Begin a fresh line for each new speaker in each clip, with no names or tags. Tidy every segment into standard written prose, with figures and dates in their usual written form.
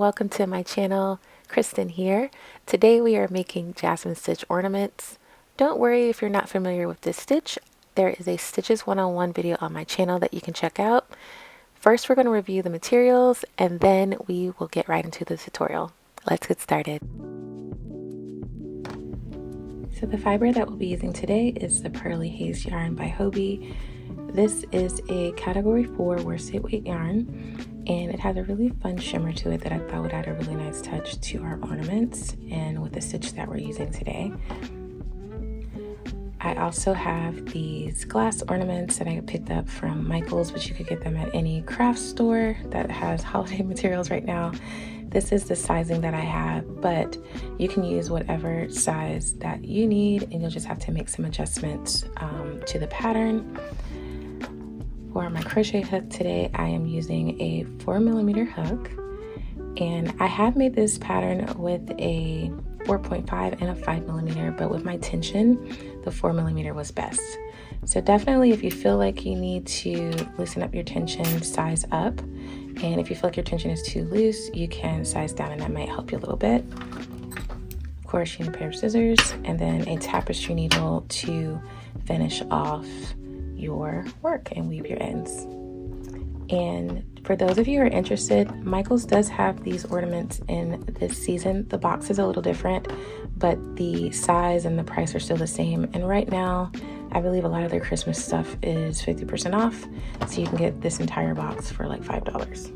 welcome to my channel. Kristen here. Today we are making Jasmine Stitch Ornaments. Don't worry if you're not familiar with this stitch. There is a Stitches 101 video on my channel that you can check out. First we're going to review the materials and then we will get right into the tutorial. Let's get started. So the fiber that we'll be using today is the Pearly Haze yarn by Hobbii. This is a category 4 worsted weight yarn, and it has a really fun shimmer to it that I thought would add a really nice touch to our ornaments and with the stitch that we're using today. I also have these glass ornaments that I picked up from Michael's, but you could get them at any craft store that has holiday materials right now. This is the sizing that I have, but you can use whatever size that you need, and you'll just have to make some adjustments to the pattern. For my crochet hook today, I am using a 4mm hook, and I have made this pattern with a 4.5 and a 5mm, but with my tension, the 4mm was best. So definitely if you feel like you need to loosen up your tension, size up. And if you feel like your tension is too loose, you can size down and that might help you a little bit. Of course, you need a pair of scissors and then a tapestry needle to finish off your work and weave your ends. And for those of you who are interested, Michael's does have these ornaments in this season. The box is a little different, but the size and the price are still the same. And right now, I believe a lot of their Christmas stuff is 50% off, so you can get this entire box for like $5.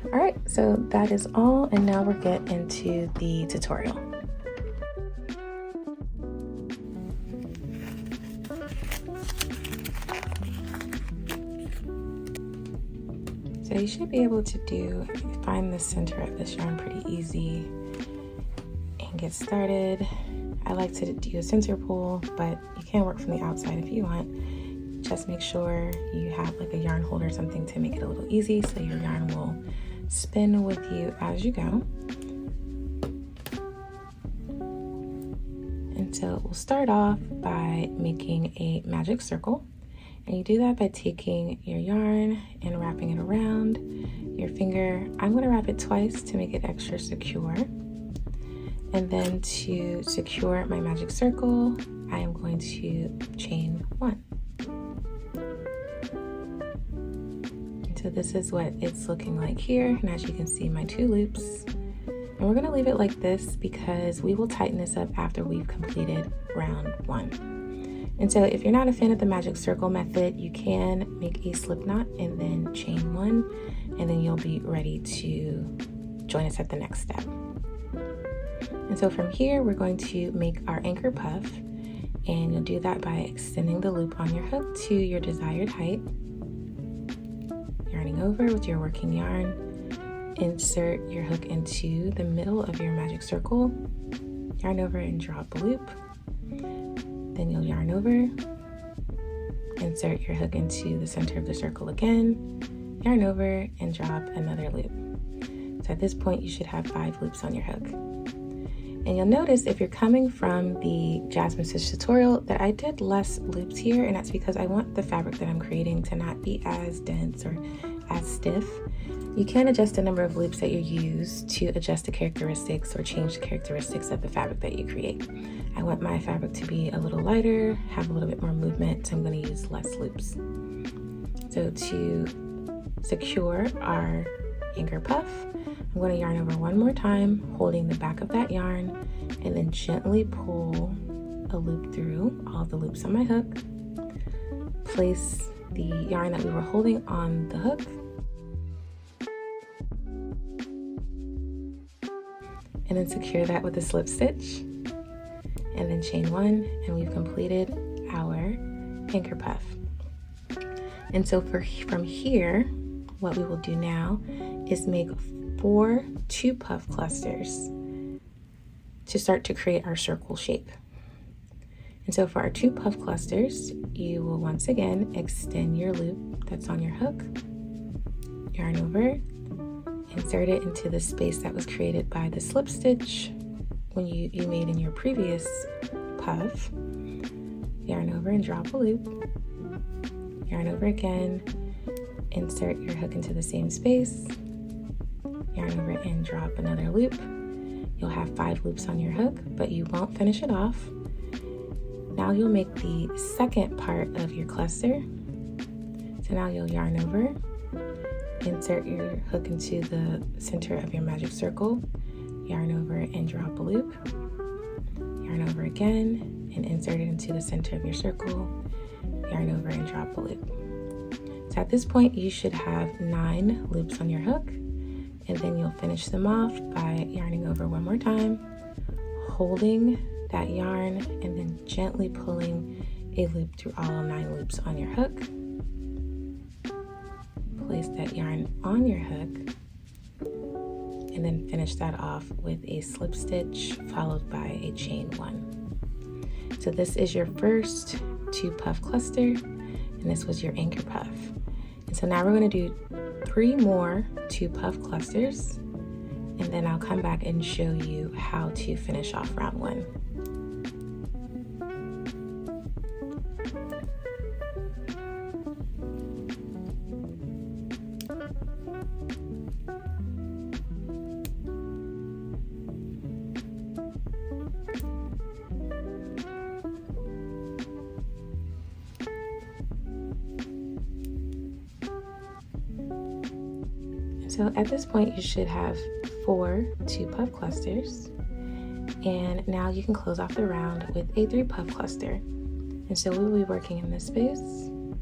All right, so that is all, and now we'll get into the tutorial. So you should be able to find the center of this yarn pretty easy and get started. I like to do a center pull, but you can work from the outside if you want. Just make sure you have like a yarn holder or something to make it a little easy so your yarn will spin with you as you go. And so we'll start off by making a magic circle. And you do that by taking your yarn and wrapping it around your finger. I'm going to wrap it twice to make it extra secure. And then to secure my magic circle, I am going to chain 1. And so this is what it's looking like here. And as you can see, my 2 loops. And we're going to leave it like this because we will tighten this up after we've completed round 1. And so if you're not a fan of the magic circle method, you can make a slip knot and then chain 1, and then you'll be ready to join us at the next step. And so from here, we're going to make our anchor puff, and you'll do that by extending the loop on your hook to your desired height, yarning over with your working yarn, insert your hook into the middle of your magic circle, yarn over and drop a loop. Then you'll yarn over, insert your hook into the center of the circle again, yarn over and drop another loop. So at this point you should have 5 loops on your hook. And you'll notice if you're coming from the Jasmine Stitch tutorial that I did less loops here, and that's because I want the fabric that I'm creating to not be as dense or as stiff. You can adjust the number of loops that you use to adjust the characteristics or change the characteristics of the fabric that you create. I want my fabric to be a little lighter, have a little bit more movement, so I'm going to use less loops. So to secure our anchor puff, I'm going to yarn over one more time, holding the back of that yarn, and then gently pull a loop through all the loops on my hook. Place the yarn that we were holding on the hook, and then secure that with a slip stitch, and then chain 1, and we've completed our anchor puff. And so from here, what we will do now is make 4 2-puff clusters to start to create our circle shape. And so for our 2-puff clusters, you will once again extend your loop that's on your hook, yarn over, insert it into the space that was created by the slip stitch when you made in your previous puff, yarn over and drop a loop, yarn over again, insert your hook into the same space, yarn over and drop another loop. You'll have 5 loops on your hook, but you won't finish it off. Now you'll make the second part of your cluster. So now you'll yarn over, insert your hook into the center of your magic circle, yarn over and drop a loop, yarn over again and insert it into the center of your circle, yarn over and drop a loop. So at this point you should have 9 loops on your hook, and then you'll finish them off by yarning over one more time, holding that yarn and then gently pulling a loop through all 9 loops on your hook. Place that yarn on your hook and then finish that off with a slip stitch followed by a chain 1. So this is your first 2 puff cluster, and this was your anchor puff. And so now we're going to do 3 more 2 puff clusters, and then I'll come back and show you how to finish off round 1. So at this point you should have 4 2 puff clusters, and now you can close off the round with a 3 puff cluster. And so we'll be working in this space, and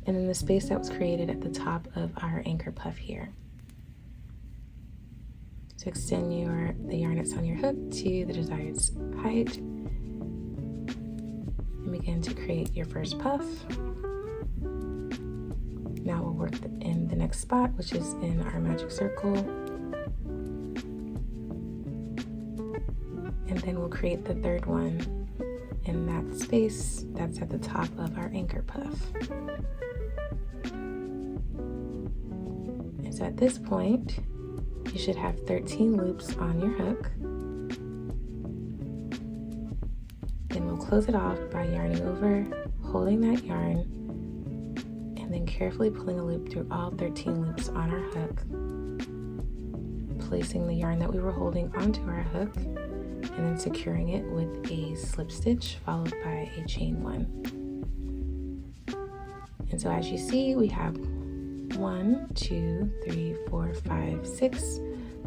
then the space that was created at the top of our anchor puff here. So extend the yarn that's on your hook to the desired height and begin to create your first puff. Now we'll work in the next spot, which is in our magic circle. And then we'll create the third one in that space that's at the top of our anchor puff. And so at this point, you should have 13 loops on your hook. Then we'll close it off by yarning over, holding that yarn, and then carefully pulling a loop through all 13 loops on our hook, placing the yarn that we were holding onto our hook, and then securing it with a slip stitch followed by a chain 1. And so as you see, we have 1, 2, 3, 4, 5, 6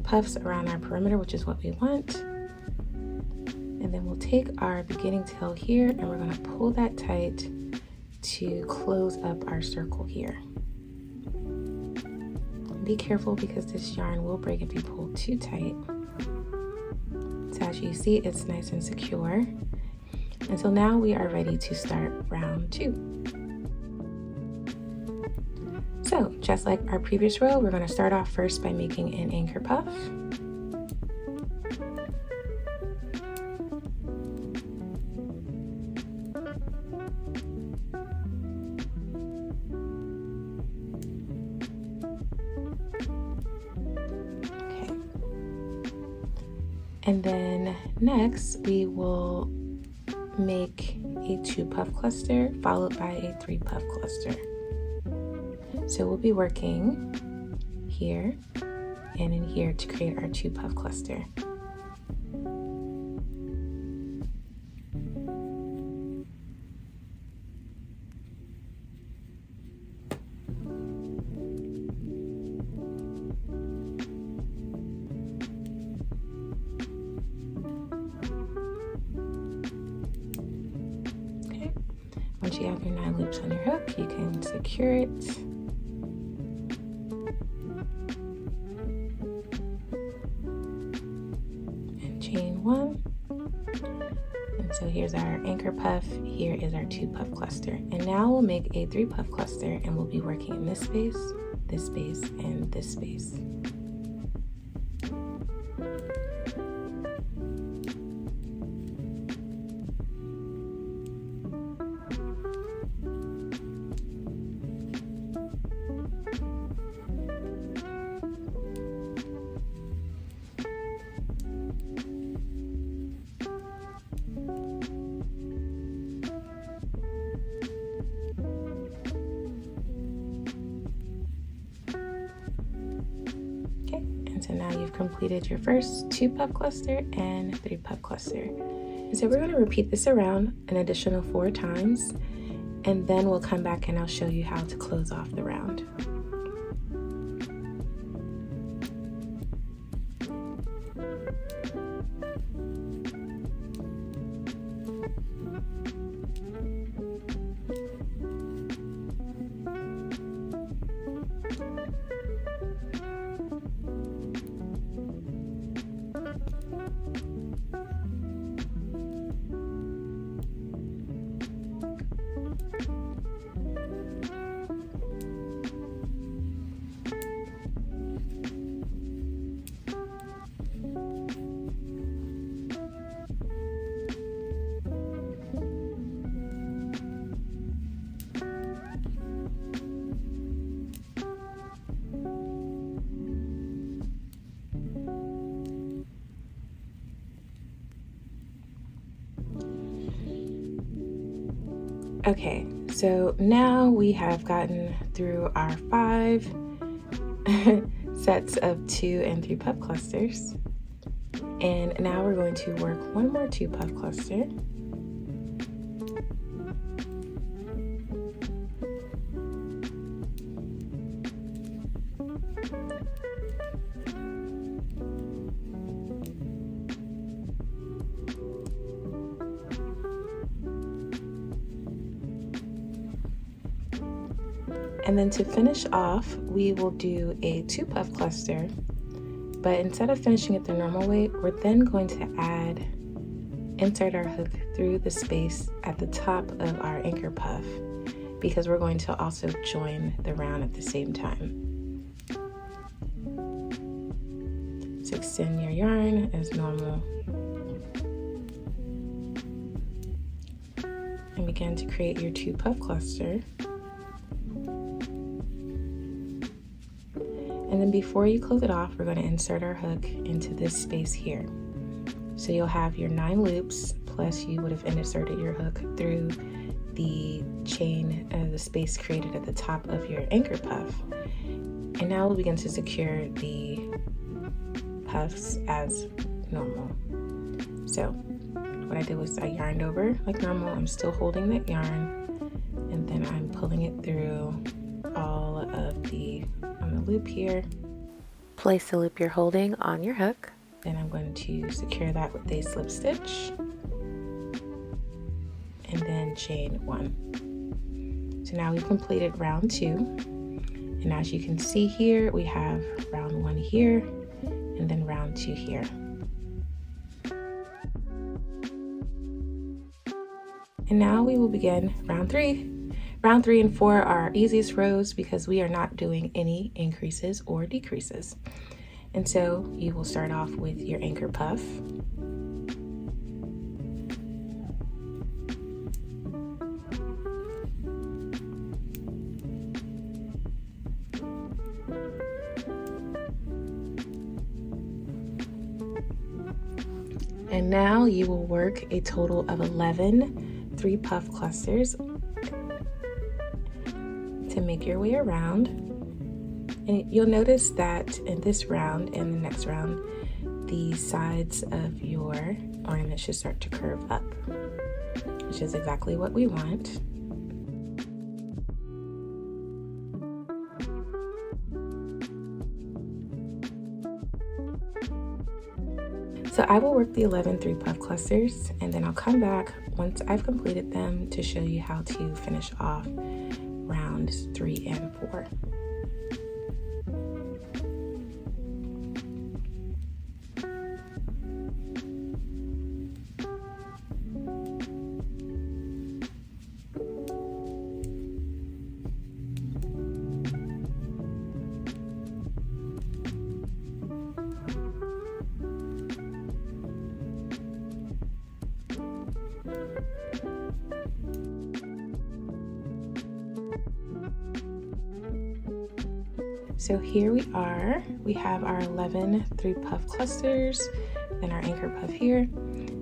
puffs around our perimeter, which is what we want. And then we'll take our beginning tail here and we're going to pull that tight to close up our circle here. Be careful because this yarn will break if you pull too tight. So as you see, it's nice and secure. And so now we are ready to start round 2. So just like our previous row, we're going to start off first by making an anchor puff. And then next we will make a 2 puff cluster followed by a 3 puff cluster. So we'll be working here and in here to create our 2 puff cluster. Once you have your 9 loops on your hook, you can secure it. And chain 1. And so here's our anchor puff, here is our 2 puff cluster. And now we'll make a 3 puff cluster and we'll be working in this space, and this space. completed your first 2 puff cluster and 3 puff cluster. And so we're going to repeat this around an additional 4 times, and then we'll come back and I'll show you how to close off the round. Okay, so now we have gotten through our 5 sets of 2 and 3 puff clusters. And now we're going to work 1 more 2 puff cluster. And then to finish off, we will do a 2 puff cluster, but instead of finishing it the normal way, we're then going to insert our hook through the space at the top of our anchor puff, because we're going to also join the round at the same time. So extend your yarn as normal and begin to create your 2 puff cluster. And then before you close it off, we're going to insert our hook into this space here. So you'll have your 9 loops, plus you would have inserted your hook through the chain and the space created at the top of your anchor puff. And now we'll begin to secure the puffs as normal. So what I did was I yarned over like normal. I'm still holding that yarn, and then I'm pulling it through all of the loop here. Place the loop you're holding on your hook. Then I'm going to secure that with a slip stitch and then chain 1. So now we've completed round 2, and as you can see here, we have round 1 here and then round 2 here. And now we will begin round 3. Round 3 and 4 are our easiest rows because we are not doing any increases or decreases. And so you will start off with your anchor puff. And now you will work a total of 11 3 puff clusters to make your way around. And you'll notice that in this round and the next round, the sides of your ornament should start to curve up, which is exactly what we want. So I will work the 11 3 puff clusters, and then I'll come back once I've completed them to show you how to finish off rounds 3 and 4. So here we are, we have our 11 3 puff clusters and our anchor puff here.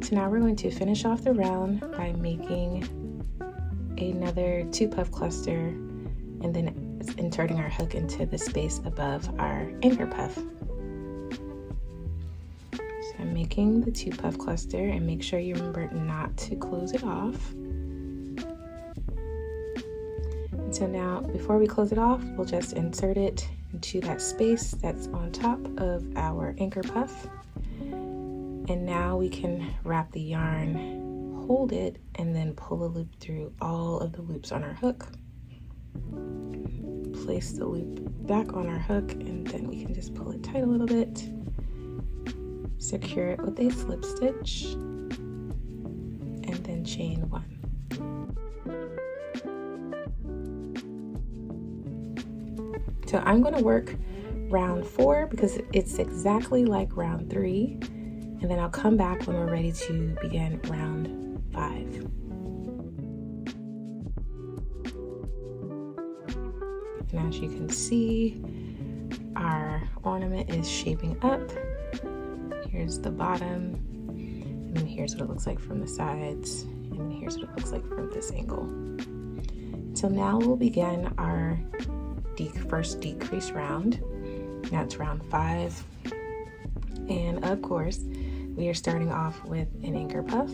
So now we're going to finish off the round by making another 2 puff cluster and then inserting our hook into the space above our anchor puff. So I'm making the 2 puff cluster, and make sure you remember not to close it off. And so now, before we close it off, we'll just insert it into that space that's on top of our anchor puff. And now we can wrap the yarn, hold it, and then pull a loop through all of the loops on our hook. Place the loop back on our hook, and then we can just pull it tight a little bit. Secure it with a slip stitch, and then chain 1. So I'm going to work round 4 because it's exactly like round 3, and then I'll come back when we're ready to begin round 5. And as you can see, our ornament is shaping up. Here's the bottom, and then here's what it looks like from the sides, and then here's what it looks like from this angle. So now we'll begin our first decrease round. Now it's round 5, and of course we are starting off with an anchor puff.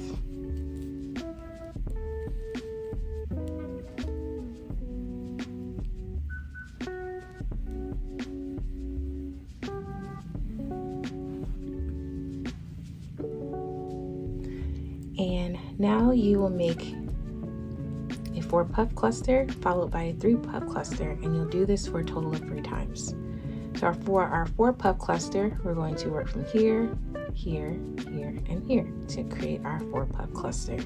And now you will make a 4 puff cluster followed by a 3 puff cluster, and you'll do this for a total of 3 times. So for our 4 puff cluster, we're going to work from here, here, here, and here to create our 4 puff cluster.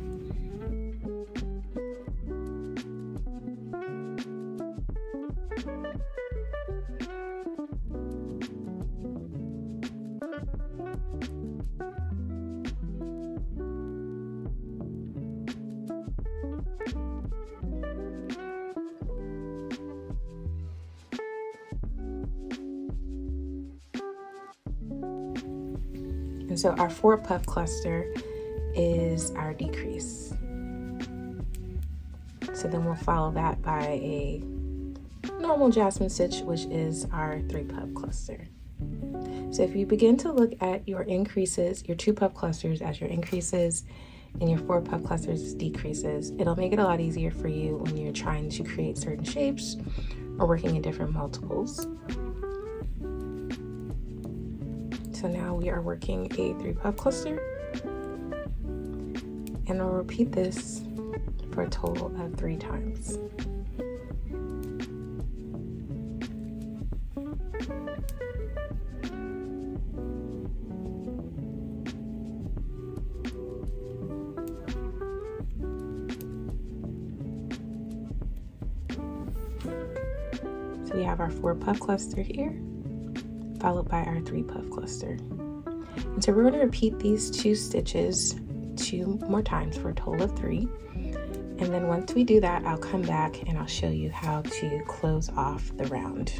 And so our 4 puff cluster is our decrease. So then we'll follow that by a normal Jasmine stitch, which is our 3 puff cluster. So if you begin to look at your increases, your 2 puff clusters as your increases and your 4 puff clusters as decreases, it'll make it a lot easier for you when you're trying to create certain shapes or working in different multiples. So now we are working a 3 puff cluster, and we'll repeat this for a total of 3 times. So we have our 4 puff cluster here, followed by our 3 puff cluster. And so we're going to repeat these 2 stitches 2 more times for a total of 3. And then once we do that, I'll come back and I'll show you how to close off the round.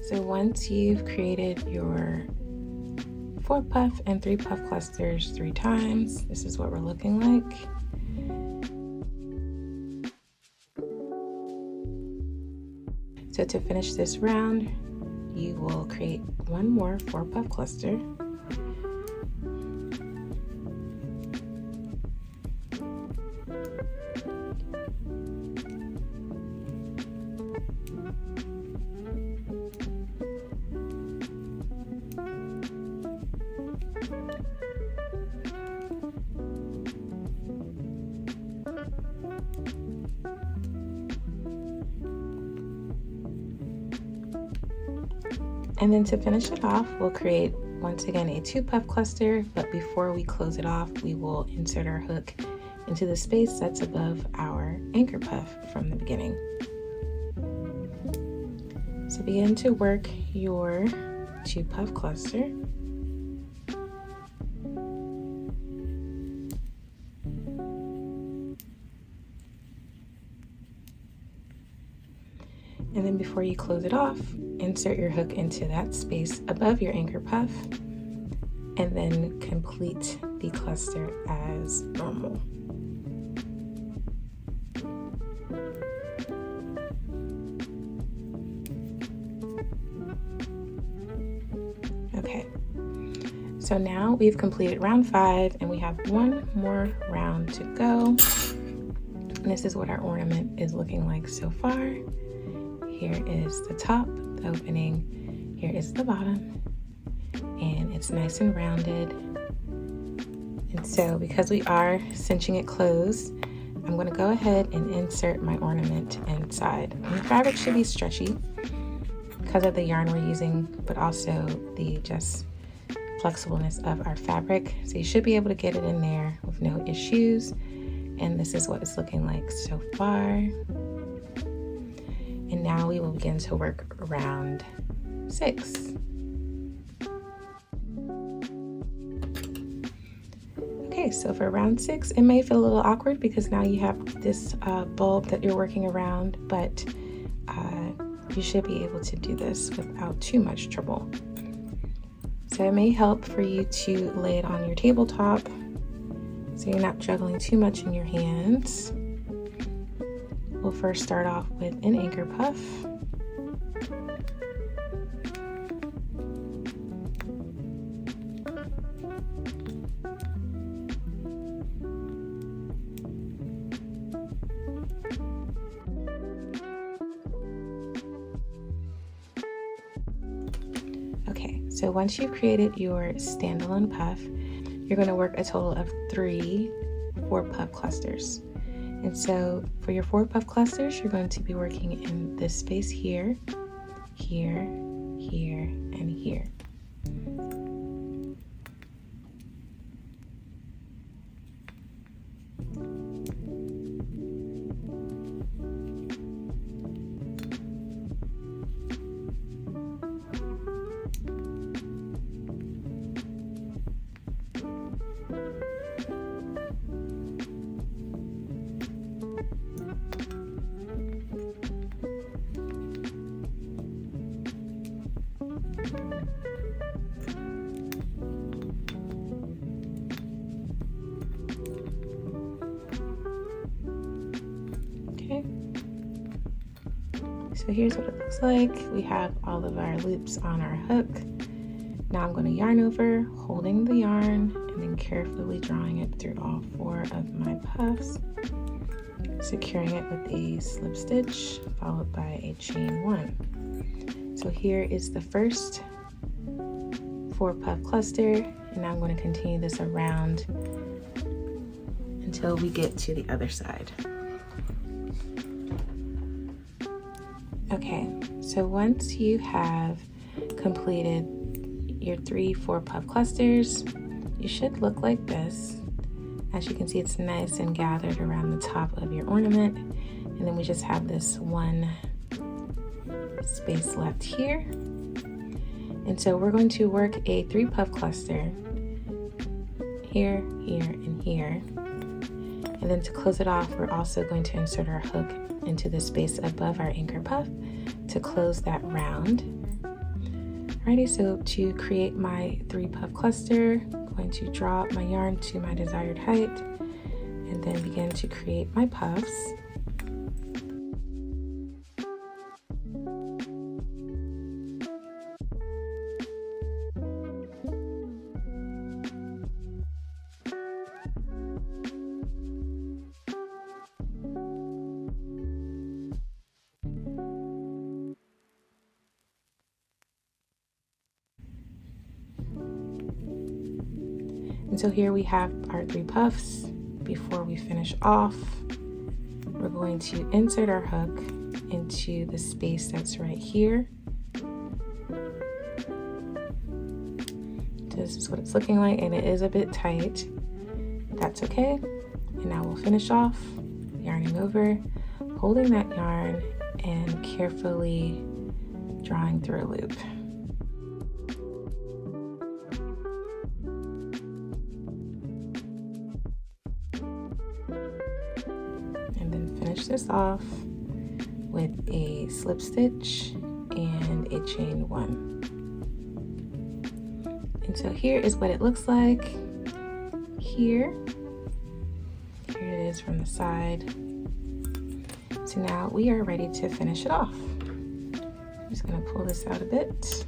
So once you've created your 4 puff and 3 puff clusters 3 times, this is what we're looking like. So to finish this round, you will create 1 more 4 puff cluster. And then to finish it off, we'll create once again a 2 puff cluster, but before we close it off, we will insert our hook into the space that's above our anchor puff from the beginning. So begin to work your 2 puff cluster. And then before you close it off, insert your hook into that space above your anchor puff, and then complete the cluster as normal. Okay, so now we've completed round 5 and we have one more round to go. And this is what our ornament is looking like so far. Here is the top, the opening. Here is the bottom, and it's nice and rounded. And so because we are cinching it closed, I'm going to go ahead and insert my ornament inside. And the fabric should be stretchy because of the yarn we're using, but also the just flexibleness of our fabric. So you should be able to get it in there with no issues. And this is what it's looking like so far. And now we will begin to work round 6. Okay, so for round 6, it may feel a little awkward because now you have this bulb that you're working around, but you should be able to do this without too much trouble. So it may help for you to lay it on your tabletop so you're not juggling too much in your hands. We'll first start off with an anchor puff. Okay, so once you've created your standalone puff, you're going to work a total of 3 4-puff clusters. And so for your 4 puff clusters, you're going to be working in this space here, here, here, and here. Okay, so here's what it looks like. We have all of our loops on our hook. Now I'm going to yarn over, holding the yarn, and then carefully drawing it through all 4 of my puffs, securing it with a slip stitch, followed by a chain 1. So here is the first 4 puff cluster, and now I'm going to continue this around until we get to the other side. Okay, so once you have completed your 3 4 puff clusters, you should look like this. As you can see, it's nice and gathered around the top of your ornament, and then we just have this one space left here. And so we're going to work a 3 puff cluster here, here, and here. And then to close it off, we're also going to insert our hook into the space above our anchor puff to close that round. Alrighty, so to create my 3 puff cluster, I'm going to draw up my yarn to my desired height and then begin to create my puffs. And so here we have our 3 puffs. Before we finish off, we're going to insert our hook into the space that's right here. This is what it's looking like, and it is a bit tight. That's okay. And now we'll finish off yarning over, holding that yarn, and carefully drawing through a loop. And then finish this off with a slip stitch and a chain 1. And so here is what it looks like. Here it is from the side. So now we are ready to finish it off. I'm just going to pull this out a bit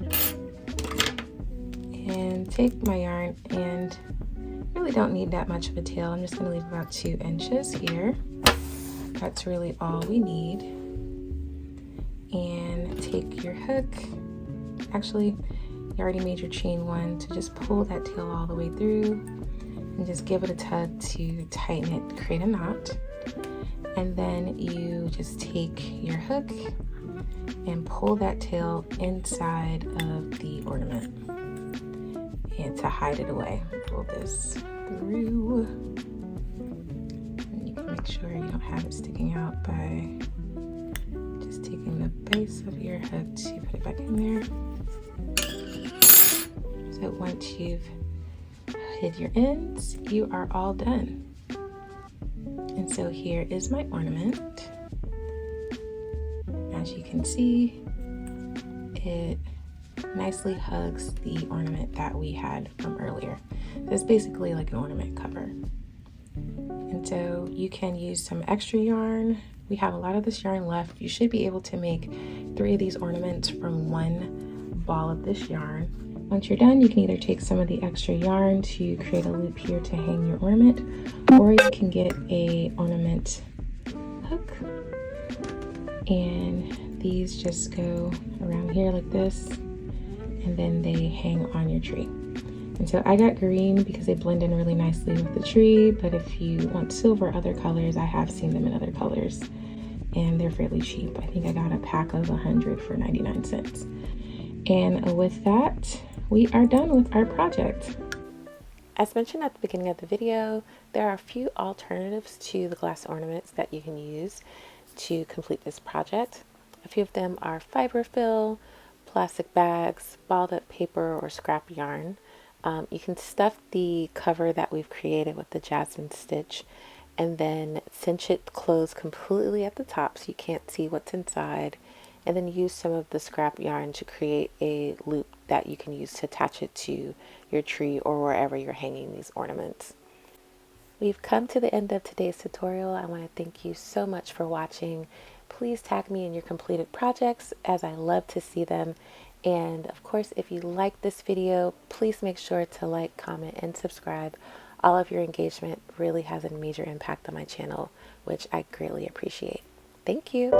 and take my yarn, and really don't need that much of a tail. I'm just going to leave about 2 inches here. That's really all we need. And take your hook. Actually, you already made your chain 1, so just pull that tail all the way through and just give it a tug to tighten it, create a knot. And then you just take your hook and pull that tail inside of the ornament, and to hide it away, pull this through. And you can make sure you don't have it sticking out by just taking the base of your hook to put it back in there. So once you've hid your ends, you are all done. And so here is my ornament. As you can see, it nicely hugs the ornament that we had from earlier. So it's basically like an ornament cover. And so you can use some extra yarn. We have a lot of this yarn left. You should be able to make 3 of these ornaments from 1 ball of this yarn. Once you're done, you can either take some of the extra yarn to create a loop here to hang your ornament, or you can get a ornament hook, and these just go around here like this, and then they hang on your tree. And so I got green because they blend in really nicely with the tree, but if you want silver or other colors, I have seen them in other colors, and they're fairly cheap. I think I got a pack of 100 for 99 cents. And with that, we are done with our project. As mentioned at the beginning of the video, there are a few alternatives to the glass ornaments that you can use to complete this project. A few of them are fiber fill, plastic bags, balled up paper, or scrap yarn. You can stuff the cover that we've created with the Jasmine Stitch and then cinch it closed completely at the top so you can't see what's inside, and then use some of the scrap yarn to create a loop that you can use to attach it to your tree or wherever you're hanging these ornaments. We've come to the end of today's tutorial. I want to thank you so much for watching. Please tag me in your completed projects, as I love to see them. And of course, if you like this video, please make sure to like, comment, and subscribe. All of your engagement really has a major impact on my channel, which I greatly appreciate. Thank you.